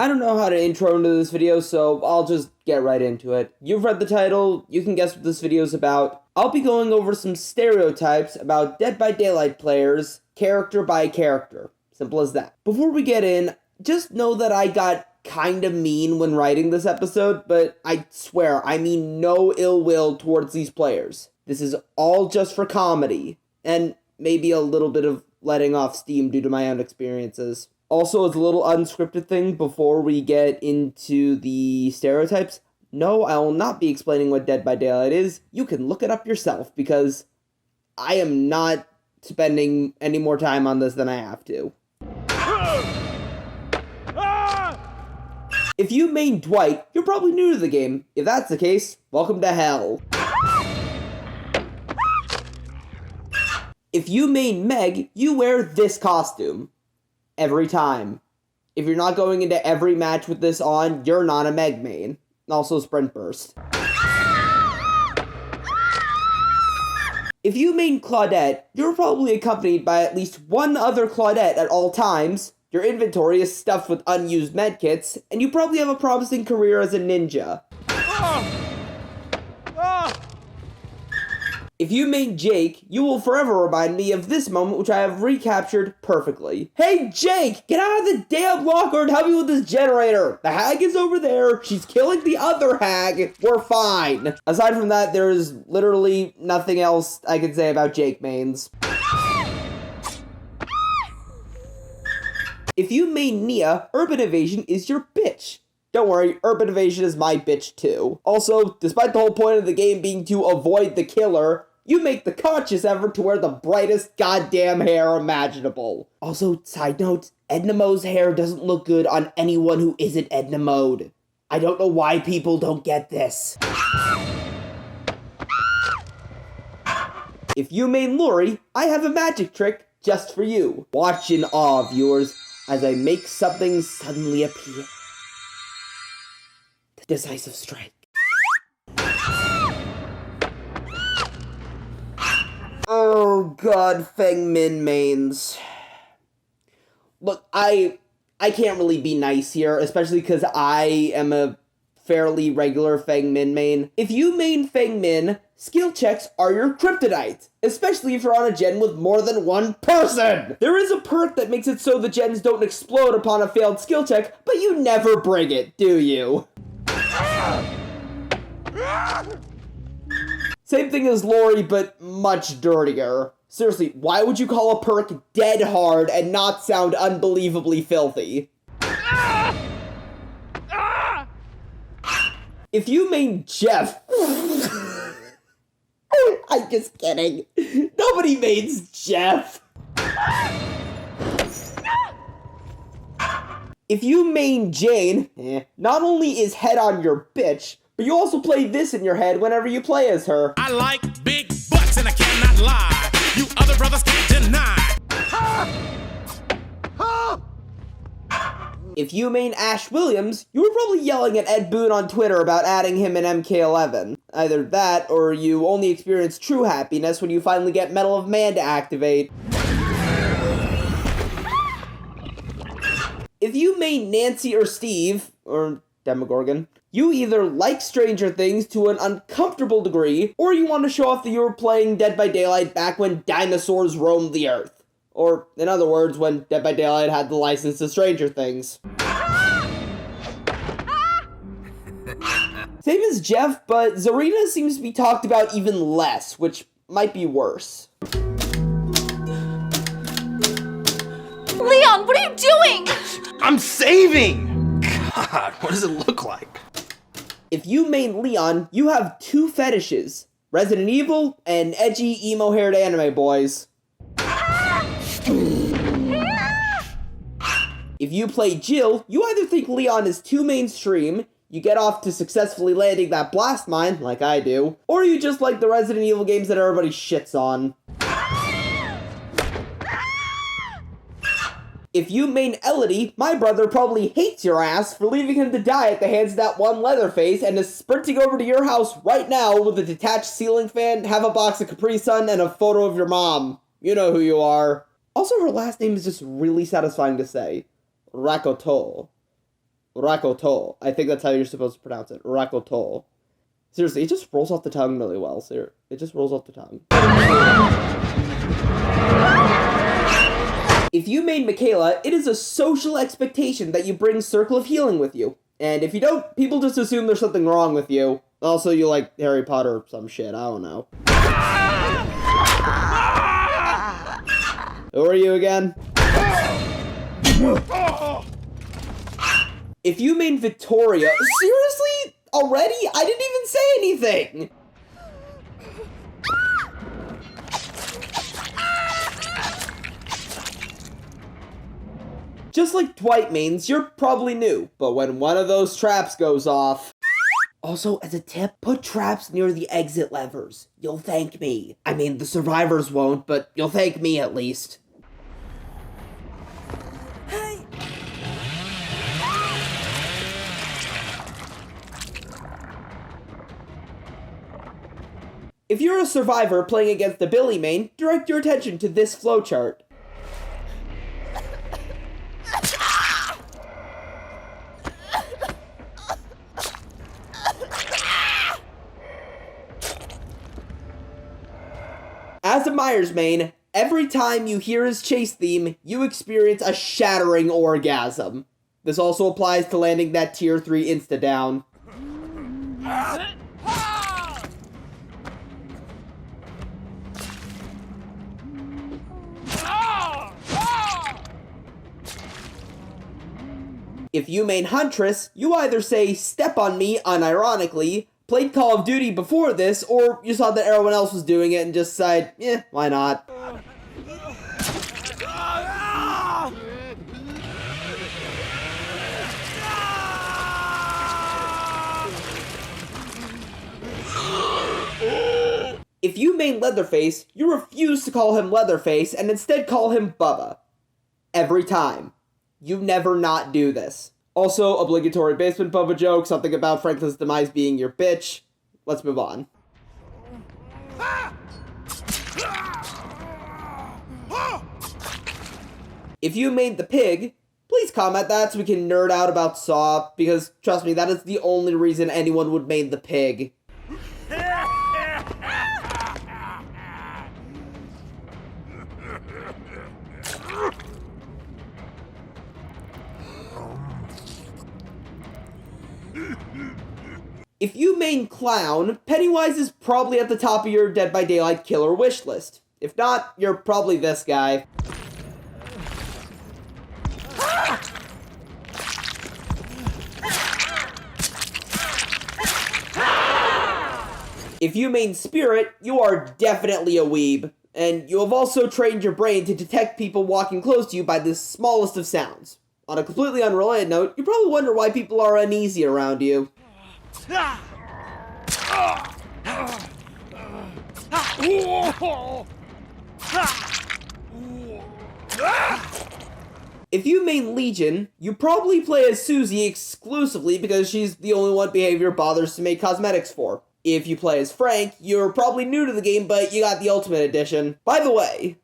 I don't know how to intro into this video, so I'll just get right into it. You've read the title, you can guess what this video is about. I'll be going over some stereotypes about Dead by Daylight players, character by character. Simple as that. Before we get in, just know that I got kinda mean when writing this episode, but I swear, I mean no ill will towards these players. This is all just for comedy, and maybe a little bit of letting off steam due to my own experiences. Also, as a little unscripted thing before we get into the stereotypes, no, I will not be explaining what Dead by Daylight is. You can look it up yourself, because I am not spending any more time on this than I have to. If you main Dwight, you're probably new to the game. If that's the case, welcome to hell. If you main Meg, you wear this costume. Every time. If you're not going into every match with this on, you're not a Meg main. Also Sprint Burst. If you main Claudette, you're probably accompanied by at least one other Claudette at all times. Your inventory is stuffed with unused medkits, and you probably have a promising career as a ninja. If you main Jake, you will forever remind me of this moment which I have recaptured perfectly. Hey Jake, get out of the damn locker and help me with this generator. The hag is over there, she's killing the other hag, we're fine. Aside from that, there is literally nothing else I can say about Jake mains. If you main Nia, Urban Evasion is your bitch. Don't worry, Urban Evasion is my bitch too. Also, despite the whole point of the game being to avoid the killer, you make the conscious effort to wear the brightest goddamn hair imaginable. Also, side note, Edna Mode's hair doesn't look good on anyone who isn't Edna Mode. I don't know why people don't get this. If you main Lori, I have a magic trick just for you. Watch in awe, viewers, as I make something suddenly appear. The decisive strike. Oh god, Feng Min mains. Look, I can't really be nice here, especially because I am a fairly regular Feng Min main. If you main Feng Min, skill checks are your kryptonite, especially if you're on a gen with more than one person. There is a perk that makes it so the gens don't explode upon a failed skill check, but you never bring it, do you? Same thing as Lori, but much dirtier. Seriously, why would you call a perk dead hard and not sound unbelievably filthy? If you main Jeff... I'm just kidding. Nobody mains Jeff. If you main Jane, not only is head on your bitch, but you also play this in your head whenever you play as her. I like big butts and I cannot lie. You other brothers can't deny. If you main Ash Williams, you were probably yelling at Ed Boon on Twitter about adding him in MK11. Either that, or you only experience true happiness when you finally get Medal of Man to activate. If you main Nancy or Steve, or Demogorgon, you either like Stranger Things to an uncomfortable degree, or you want to show off that you were playing Dead by Daylight back when dinosaurs roamed the earth. Or, in other words, when Dead by Daylight had the license to Stranger Things. Same as Jeff, but Zarina seems to be talked about even less, which might be worse. Leon, what are you doing? I'm saving! God, what does it look like? If you main Leon, you have two fetishes. Resident Evil and edgy emo-haired anime boys. If you play Jill, you either think Leon is too mainstream, you get off to successfully landing that blast mine, like I do, or you just like the Resident Evil games that everybody shits on. If you main Elodie, my brother probably hates your ass for leaving him to die at the hands of that one Leatherface and is sprinting over to your house right now with a detached ceiling fan, have a box of Capri Sun, and a photo of your mom. You know who you are. Also, her last name is just really satisfying to say. Rakoto. Rakotol. I think that's how you're supposed to pronounce it. Rakotol. Seriously, it just rolls off the tongue really well. It just rolls off the tongue. If you main Michaela, it is a social expectation that you bring Circle of Healing with you. And if you don't, people just assume there's something wrong with you. Also, you like Harry Potter or some shit, I don't know. Who are you again? If you main Victoria... Seriously? Already? I didn't even say anything! Just like Dwight mains, you're probably new, but when one of those traps goes off... Also, as a tip, put traps near the exit levers. You'll thank me. I mean, the survivors won't, but you'll thank me at least. Hey! If you're a survivor playing against the Billy main, direct your attention to this flowchart. As a Myers main, every time you hear his chase theme, you experience a shattering orgasm. This also applies to landing that tier 3 insta-down. If you main Huntress, you either say, "Step on me," unironically, played Call of Duty before this, or you saw that everyone else was doing it and just said, why not? If you main Leatherface, you refuse to call him Leatherface and instead call him Bubba. Every time. You never not do this. Also, obligatory basement Bubba joke, something about Franklin's demise being your bitch. Let's move on. If you made the pig, please comment that so we can nerd out about Saw, because trust me, that is the only reason anyone would main the pig. If you main Clown, Pennywise is probably at the top of your Dead by Daylight killer wish list. If not, you're probably this guy. If you main Spirit, you are definitely a weeb. And you have also trained your brain to detect people walking close to you by the smallest of sounds. On a completely unrelated note, you probably wonder why people are uneasy around you. If you main Legion, you probably play as Susie exclusively because she's the only one behavior bothers to make cosmetics for. If you play as Frank, you're probably new to the game, but you got the Ultimate Edition. By the way,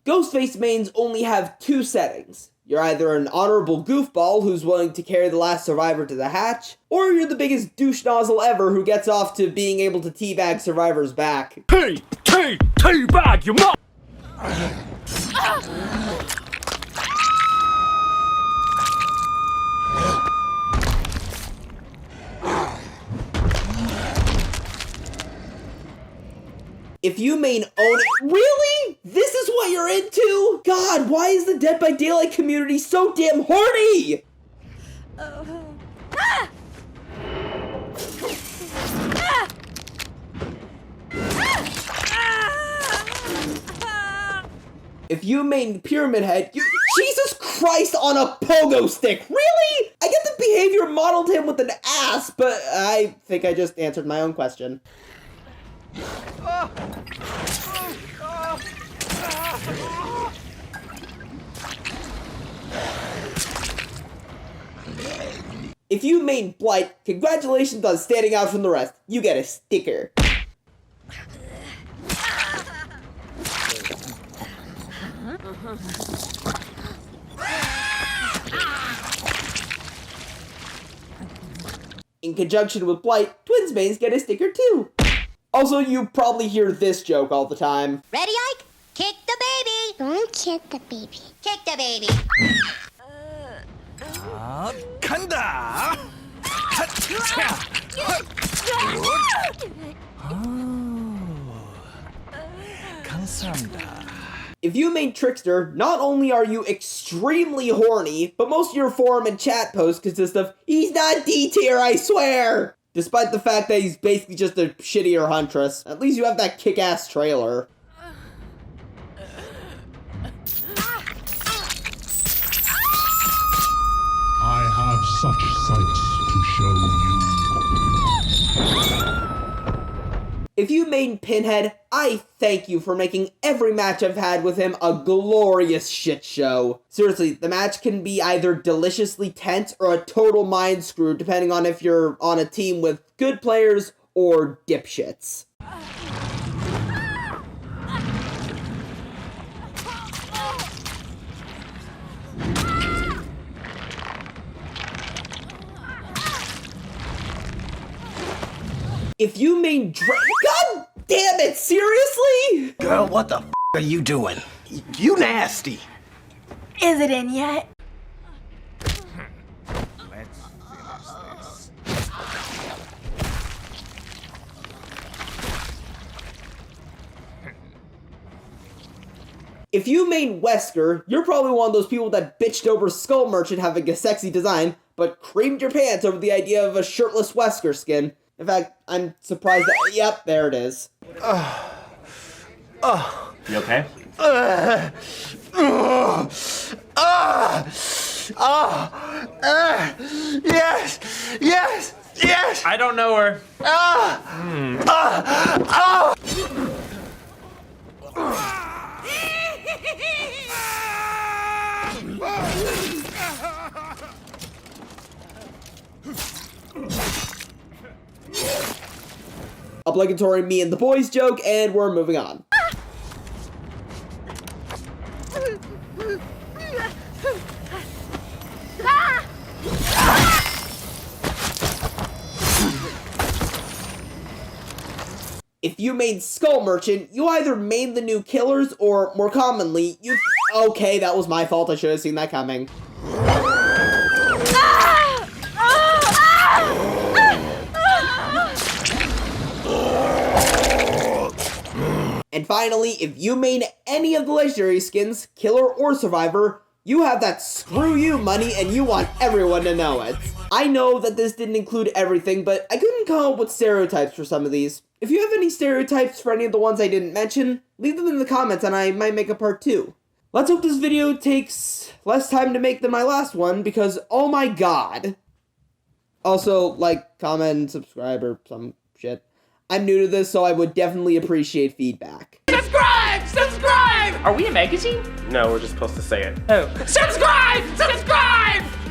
Ghostface mains only have two settings. You're either an honorable goofball who's willing to carry the last survivor to the hatch, or you're the biggest douche nozzle ever who gets off to being able to teabag survivors back. Teabag your mom! If you main own it, really? This is what you're into? God, why is the Dead by Daylight community so damn horny? If you main Pyramid Head, you— Jesus Christ on a pogo stick, really? I get the behavior modeled him with an ass, but I think I just answered my own question. If you main Blight, congratulations on standing out from the rest. You get a sticker. In conjunction with Blight, Twins mains get a sticker too. Also, you probably hear this joke all the time. Ready, Ike? Kick the baby. Don't kick the baby. Kick the baby. 간다. 감사합니다. If you main Trickster, not only are you extremely horny, but most of your forum and chat posts consist of, "He's not D-tier, I swear!" Despite the fact that he's basically just a shittier Huntress. At least you have that kick-ass trailer. I have such sights to show you. If you main Pinhead, I thank you for making every match I've had with him a glorious shit show. Seriously, the match can be either deliciously tense or a total mind screw depending on if you're on a team with good players or dipshits. If you main God damn it, seriously? Girl, what the are you doing? You nasty. Is it in yet? Let's finish this. If you main Wesker, you're probably one of those people that bitched over Skull Merchant having a sexy design, but creamed your pants over the idea of a shirtless Wesker skin. In fact, I'm surprised that- yep, there it is. You okay? Yes! Yes! Yes! I don't know her. Obligatory me and the boys joke, and we're moving on. If you main Skull Merchant, you either main the new killers or, more commonly, you- okay, that was my fault, I should have seen that coming. And finally, if you main any of the legendary skins, Killer or Survivor, you have that screw you money and you want everyone to know it. I know that this didn't include everything, but I couldn't come up with stereotypes for some of these. If you have any stereotypes for any of the ones I didn't mention, leave them in the comments and I might make a part 2. Let's hope this video takes less time to make than my last one, because oh my god. Also, like, comment, and subscribe, or some shit. I'm new to this, so I would definitely appreciate feedback. Subscribe! Subscribe! Are we a magazine? No, we're just supposed to say it. Oh. Subscribe! Subscribe!